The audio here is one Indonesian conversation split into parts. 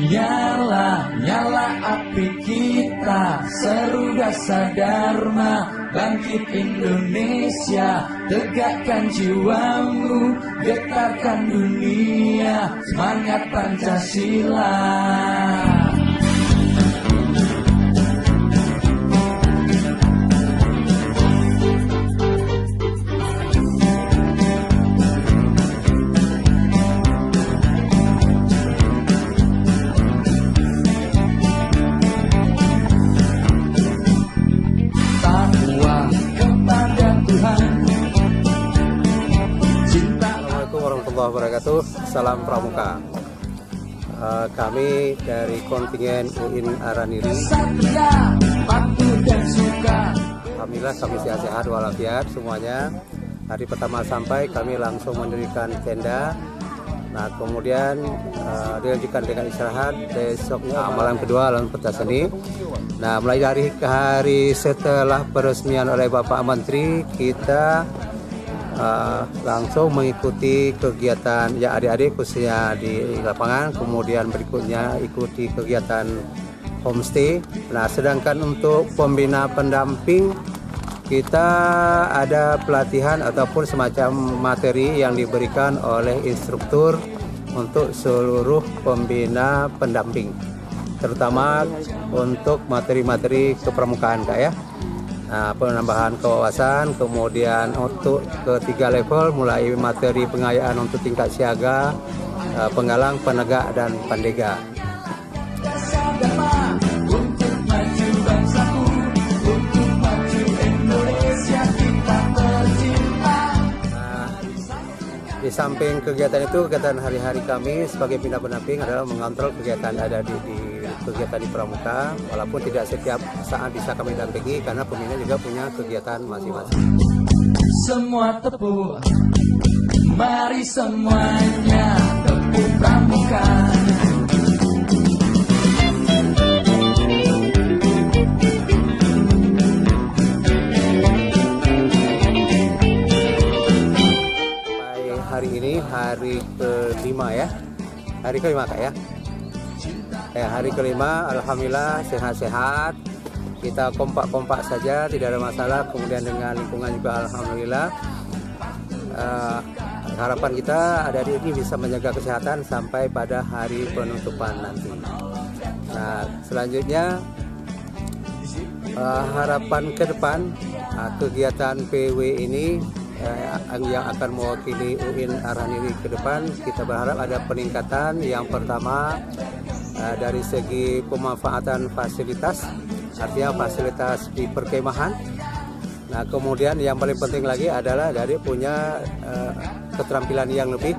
Nyala, nyala api kita, seru dasar Dharma, bangkit Indonesia, tegakkan jiwamu, getarkan dunia, semangat Pancasila. Warahmatullahi wabarakatuh. Salam Pramuka. Kami dari kontingen UIN Araniri. Alhamdulillah kami sehat-sehat walafiat semuanya. Hari pertama sampai kami langsung mendirikan tenda. Nah kemudian dilanjutkan dengan istirahat. Besok malam kedua lalu pentas seni. Nah mulai dari hari setelah peresmian oleh Bapak Menteri, kita langsung mengikuti kegiatan ya adik-adik khususnya di lapangan, kemudian berikutnya ikuti kegiatan homestay. Nah sedangkan untuk pembina pendamping kita ada pelatihan ataupun semacam materi yang diberikan oleh instruktur untuk seluruh pembina pendamping, terutama untuk materi-materi kepramukaan Kak ya. Nah, penambahan kewawasan, kemudian untuk ketiga level mulai materi pengayaan untuk tingkat siaga, penggalang, penegak, dan pandega. Di samping kegiatan itu, kegiatan hari-hari kami sebagai pembina pendamping adalah mengontrol kegiatan ada di kegiatan di Pramuka, walaupun tidak setiap saat bisa kami dampingi karena pembina juga punya kegiatan masing-masing. Semua tepuk, mari semuanya tepuk Pramuka. Hari ini hari kelima ya, hari kelima Kak ya. Hari kelima, alhamdulillah sehat-sehat, kita kompak-kompak saja, tidak ada masalah. Kemudian dengan lingkungan juga alhamdulillah. Harapan kita ada di ini bisa menjaga kesehatan sampai pada hari penutupan nanti. Nah selanjutnya harapan ke depan kegiatan PW ini yang akan mewakili UIN Araniri ke depan, kita berharap ada peningkatan. Yang pertama dari segi pemanfaatan fasilitas, artinya fasilitas di perkemahan. Nah kemudian yang paling penting lagi adalah dari punya keterampilan yang lebih,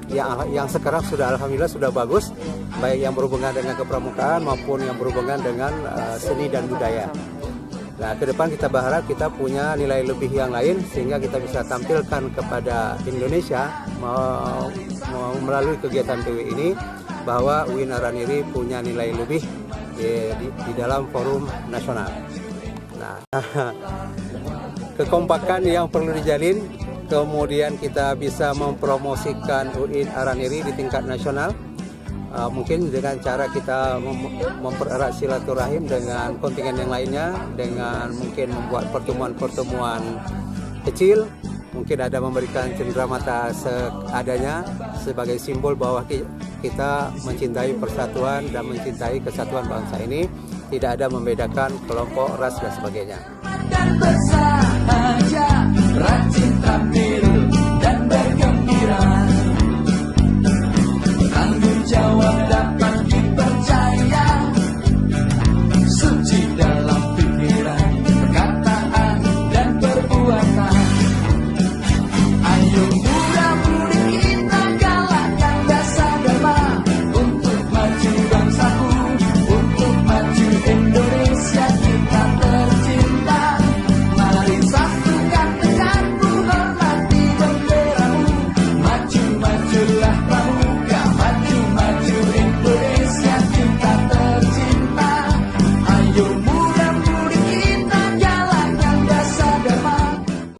yang sekarang sudah alhamdulillah sudah bagus, baik yang berhubungan dengan kepramukaan maupun yang berhubungan dengan seni dan budaya. Nah ke depan kita berharap kita punya nilai lebih yang lain sehingga kita bisa tampilkan kepada Indonesia melalui kegiatan PW ini bahwa UIN Araniri punya nilai lebih di dalam forum nasional. Nah kekompakan yang perlu dijalin, kemudian kita bisa mempromosikan UIN Araniri di tingkat nasional. Mungkin dengan cara kita mempererat silaturahim dengan kontingen yang lainnya, dengan mungkin membuat pertemuan-pertemuan kecil, mungkin ada memberikan cenderamata seadanya sebagai simbol bahwa kita mencintai persatuan dan mencintai kesatuan bangsa ini, tidak ada membedakan kelompok, ras dan sebagainya. Dan bersahaja, rajin tampil